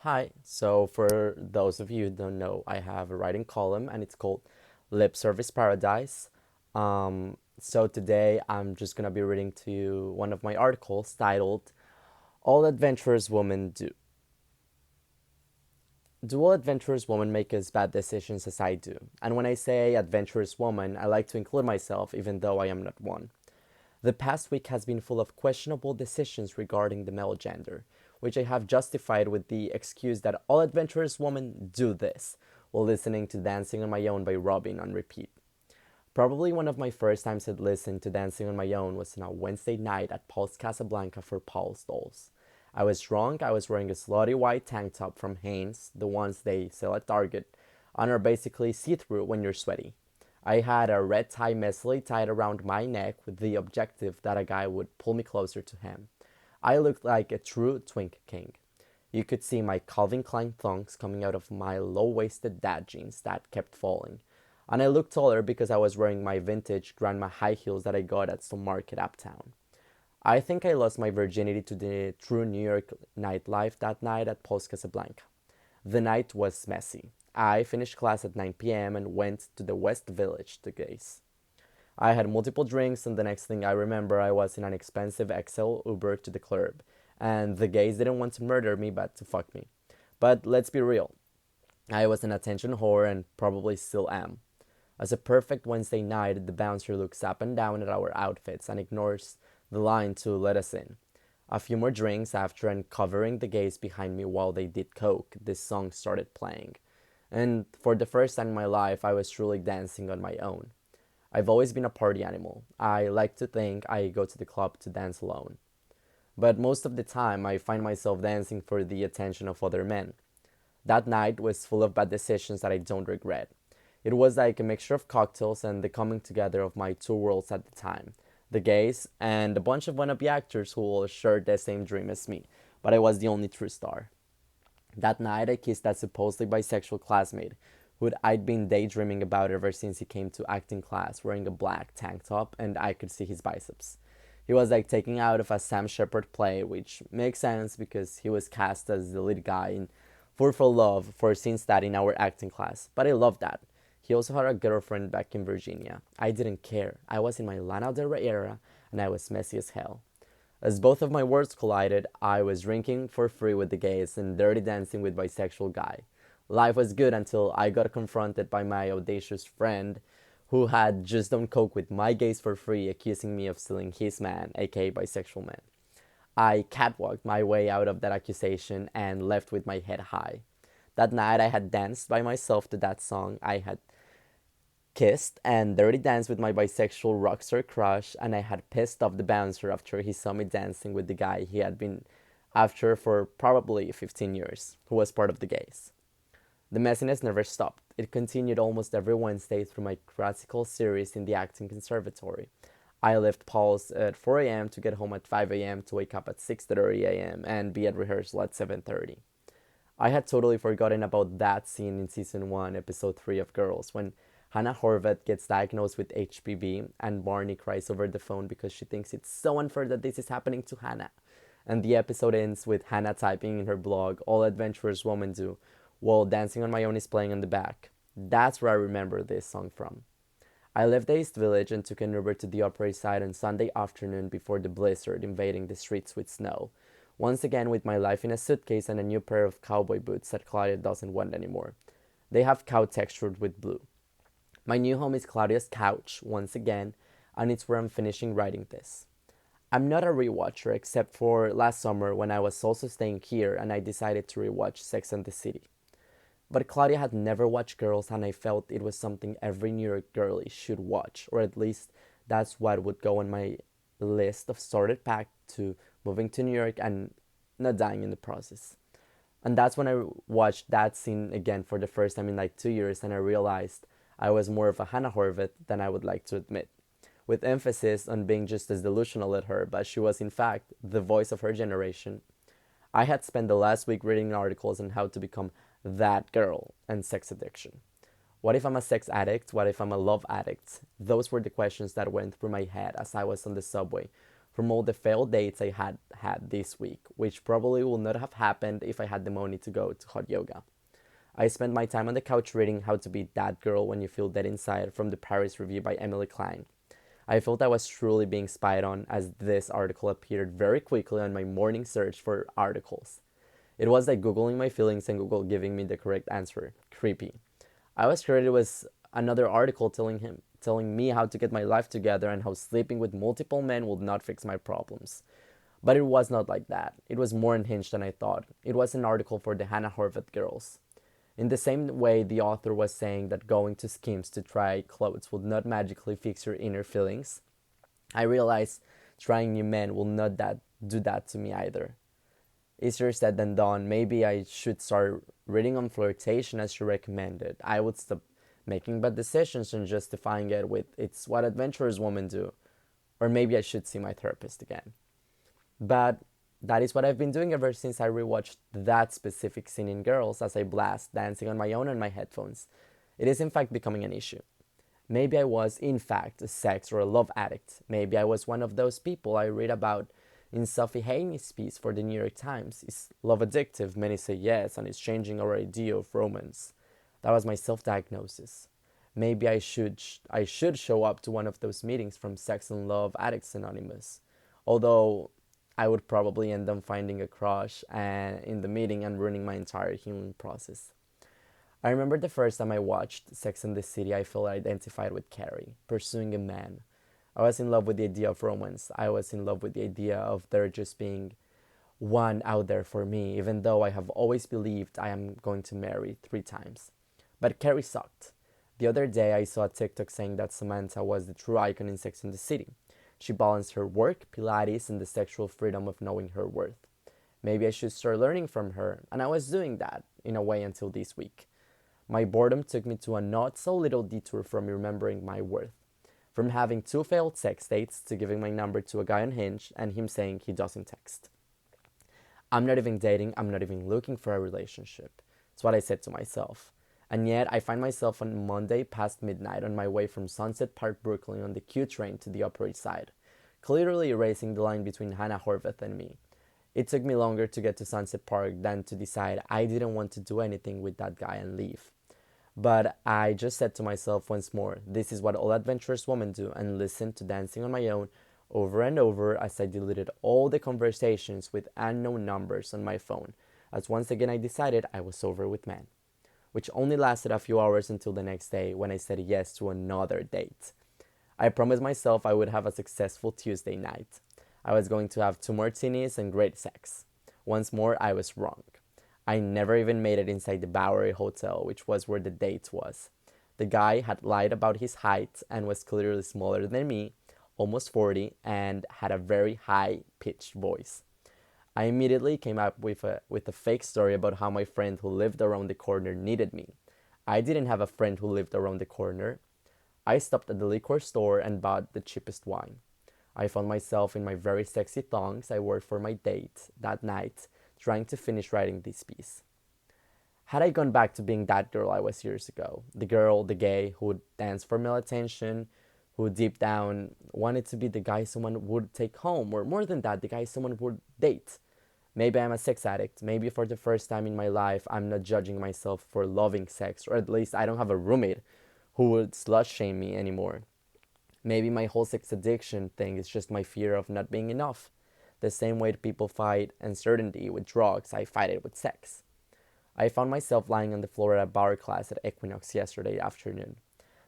Hi. So, for those of you who don't know, I have a writing column and it's called Lip Service Paradise. So, today I'm just going to be reading to you one of my articles titled All Adventurous Women Do. Do all adventurous women make as bad decisions as I do? And when I say adventurous woman, I like to include myself, even though I am not one. The past week has been full of questionable decisions regarding the male gender, which I have justified with the excuse that all adventurous women do this, while listening to Dancing on My Own by Robin on repeat. Probably one of my first times I'd listened to Dancing on My Own was on a Wednesday night at Paul's Casablanca for Paul's Dolls. I was drunk, I was wearing a slutty white tank top from Hanes, the ones they sell at Target, and are basically see-through when you're sweaty. I had a red tie messily tied around my neck with the objective that a guy would pull me closer to him. I looked like a true twink king. You could see my Calvin Klein thongs coming out of my low-waisted dad jeans that kept falling. And I looked taller because I was wearing my vintage grandma high heels that I got at some market uptown. I think I lost my virginity to the true New York nightlife that night at Paul's Casablanca. The night was messy. I finished class at 9 p.m. and went to the West Village to gaze. I had multiple drinks, and the next thing I remember, I was in an expensive XL Uber to the club, and the gays didn't want to murder me but to fuck me. But let's be real, I was an attention whore and probably still am. As a perfect Wednesday night, the bouncer looks up and down at our outfits and ignores the line to let us in. A few more drinks after and covering the gays behind me while they did coke, this song started playing. And for the first time in my life, I was truly dancing on my own. I've always been a party animal. I like to think I go to the club to dance alone. But most of the time, I find myself dancing for the attention of other men. That night was full of bad decisions that I don't regret. It was like a mixture of cocktails and the coming together of my two worlds at the time, the gays and a bunch of wannabe actors who all shared the same dream as me, but I was the only true star. That night, I kissed that supposedly bisexual classmate who I'd been daydreaming about ever since he came to acting class wearing a black tank top and I could see his biceps. He was like taking out of a Sam Shepard play, which makes sense because he was cast as the lead guy in Four for Love for scenes that in our acting class, but I loved that. He also had a girlfriend back in Virginia. I didn't care. I was in my Lana Del Rey era and I was messy as hell. As both of my worlds collided, I was drinking for free with the gays and dirty dancing with bisexual guy. Life was good until I got confronted by my audacious friend who had just done coke with my gays for free, accusing me of stealing his man, aka bisexual man. I catwalked my way out of that accusation and left with my head high. That night I had danced by myself to that song. I had kissed and dirty danced with my bisexual rockstar crush, and I had pissed off the bouncer after he saw me dancing with the guy he had been after for probably 15 years, who was part of the gays. The messiness never stopped. It continued almost every Wednesday through my classical series in the acting conservatory. I left Paul's at 4 a.m. to get home at 5 a.m. to wake up at 6:30 a.m. and be at rehearsal at 7:30. I had totally forgotten about that scene in season 1, episode 3 of Girls, when Hannah Horvath gets diagnosed with HPV and Barney cries over the phone because she thinks it's so unfair that this is happening to Hannah. And the episode ends with Hannah typing in her blog, All Adventurous Women Do, while Dancing on My Own is playing on the back. That's where I remember this song from. I left the East Village and took an Uber to the Upper East Side on Sunday afternoon before the blizzard invading the streets with snow. Once again with my life in a suitcase and a new pair of cowboy boots that Claudia doesn't want anymore. They have cow textured with blue. My new home is Claudia's couch, once again, and it's where I'm finishing writing this. I'm not a rewatcher except for last summer when I was also staying here and I decided to rewatch Sex and the City. But Claudia had never watched Girls, and I felt it was something every New York girlie should watch, or at least that's what would go on my list of started pack to moving to New York and not dying in the process. And that's when I watched that scene again for the first time in like 2 years, and I realized I was more of a Hannah Horvath than I would like to admit, with emphasis on being just as delusional as her, but she was in fact the voice of her generation. I had spent the last week reading articles on how to become that girl and sex addiction. What if I'm a sex addict? What if I'm a love addict? Those were the questions that went through my head as I was on the subway, from all the failed dates I had had this week, which probably would not have happened if I had the money to go to hot yoga. I spent my time on the couch reading How to Be That Girl When You Feel Dead Inside from the Paris Review by Emily Klein. I felt I was truly being spied on as this article appeared very quickly on my morning search for articles. It was like Googling my feelings and Google giving me the correct answer. Creepy. I was scared it was another article telling me how to get my life together and how sleeping with multiple men would not fix my problems. But it was not like that. It was more unhinged than I thought. It was an article for the Hannah Horvath girls. In the same way, the author was saying that going to Skims to try clothes would not magically fix your inner feelings. I realized trying new men will not do that to me either. Easier said than done. Maybe I should start reading on flirtation as she recommended. I would stop making bad decisions and justifying it with it's what adventurous women do. Or maybe I should see my therapist again. But that is what I've been doing ever since I rewatched that specific scene in Girls as I blast dancing on my own on my headphones. It is in fact becoming an issue. Maybe I was in fact a sex or a love addict. Maybe I was one of those people I read about in Sophie Haney's piece for the New York Times. Is love addictive? Many say yes, and it's changing our idea of romance. That was my self-diagnosis. Maybe I should show up to one of those meetings from Sex and Love Addicts Anonymous. Although I would probably end up finding a crush in the meeting and ruining my entire healing process. I remember the first time I watched Sex and the City, I felt identified with Carrie, pursuing a man. I was in love with the idea of romance. I was in love with the idea of there just being one out there for me, even though I have always believed I am going to marry 3 times. But Carrie sucked. The other day, I saw a TikTok saying that Samantha was the true icon in Sex and the City. She balanced her work, Pilates, and the sexual freedom of knowing her worth. Maybe I should start learning from her, and I was doing that, in a way, until this week. My boredom took me to a not so little detour from remembering my worth. From having 2 failed sex dates to giving my number to a guy on Hinge and him saying he doesn't text. I'm not even dating, I'm not even looking for a relationship. It's what I said to myself. And yet, I find myself on Monday past midnight on my way from Sunset Park, Brooklyn on the Q train to the Upper East Side, clearly erasing the line between Hannah Horvath and me. It took me longer to get to Sunset Park than to decide I didn't want to do anything with that guy and leave. But I just said to myself once more, this is what all adventurous women do, and listened to Dancing on My Own over and over as I deleted all the conversations with unknown numbers on my phone, as once again I decided I was over with men, which only lasted a few hours until the next day when I said yes to another date. I promised myself I would have a successful Tuesday night. I was going to have 2 martinis and great sex. Once more, I was wrong. I never even made it inside the Bowery Hotel, which was where the date was. The guy had lied about his height and was clearly smaller than me, almost 40, and had a very high-pitched voice. I immediately came up with a fake story about how my friend who lived around the corner needed me. I didn't have a friend who lived around the corner. I stopped at the liquor store and bought the cheapest wine. I found myself in my very sexy thongs I wore for my date that night, trying to finish writing this piece. Had I gone back to being that girl I was years ago, the girl, the gay, who would dance for male attention, who deep down wanted to be the guy someone would take home, or more than that, the guy someone would date. Maybe I'm a sex addict. Maybe for the first time in my life, I'm not judging myself for loving sex, or at least I don't have a roommate who would slut shame me anymore. Maybe my whole sex addiction thing is just my fear of not being enough. The same way people fight uncertainty with drugs, I fight it with sex. I found myself lying on the floor at a bar class at Equinox yesterday afternoon.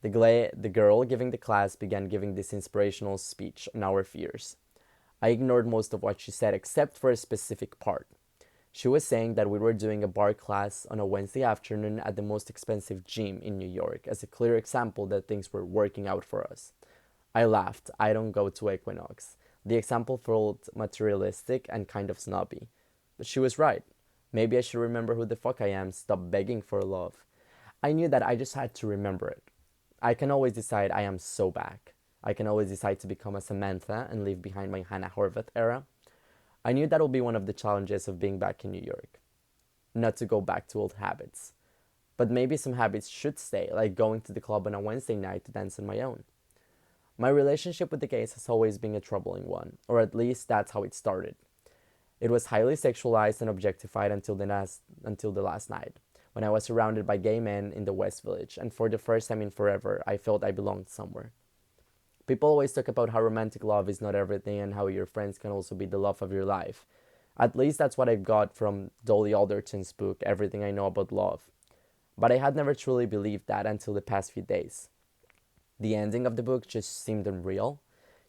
The girl giving the class began giving this inspirational speech on our fears. I ignored most of what she said except for a specific part. She was saying that we were doing a bar class on a Wednesday afternoon at the most expensive gym in New York as a clear example that things were working out for us. I laughed. I don't go to Equinox. The example felt materialistic and kind of snobby. But she was right. Maybe I should remember who the fuck I am, stop begging for love. I knew that I just had to remember it. I can always decide I am so back. I can always decide to become a Samantha and leave behind my Hannah Horvath era. I knew that would be one of the challenges of being back in New York. Not to go back to old habits. But maybe some habits should stay, like going to the club on a Wednesday night to dance on my own. My relationship with the gays has always been a troubling one, or at least that's how it started. It was highly sexualized and objectified until the last night, when I was surrounded by gay men in the West Village, and for the first time in forever, I felt I belonged somewhere. People always talk about how romantic love is not everything and how your friends can also be the love of your life. At least that's what I got from Dolly Alderton's book, Everything I Know About Love. But I had never truly believed that until the past few days. The ending of the book just seemed unreal.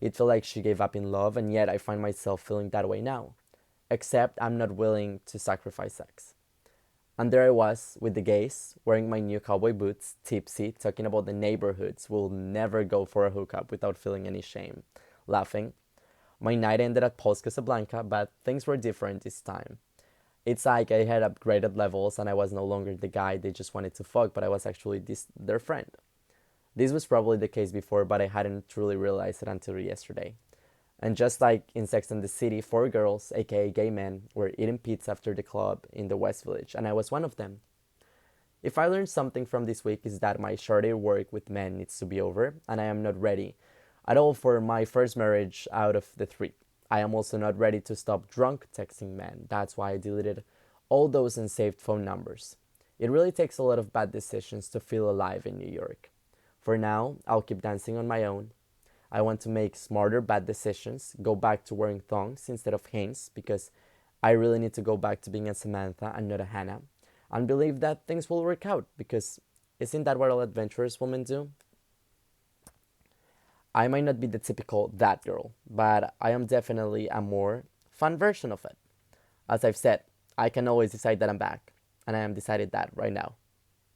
It felt like she gave up in love, and yet I find myself feeling that way now. Except I'm not willing to sacrifice sex. And there I was, with the gays, wearing my new cowboy boots, tipsy, talking about the neighborhoods will never go for a hookup without feeling any shame, laughing. My night ended at Post Casablanca, but things were different this time. It's like I had upgraded levels and I was no longer the guy they just wanted to fuck, but I was actually their friend. This was probably the case before, but I hadn't truly realized it until yesterday. And just like in Sex and the City, four girls, aka gay men, were eating pizza after the club in the West Village, and I was one of them. If I learned something from this week is that my shorter work with men needs to be over, and I am not ready at all for my first marriage out of the three. I am also not ready to stop drunk texting men. That's why I deleted all those unsaved phone numbers. It really takes a lot of bad decisions to feel alive in New York. For now, I'll keep dancing on my own. I want to make smarter bad decisions, go back to wearing thongs instead of Hanes because I really need to go back to being a Samantha and not a Hannah, and believe that things will work out because isn't that what all adventurous women do? I might not be the typical that girl, but I am definitely a more fun version of it. As I've said, I can always decide that I'm back, and I am decided that right now.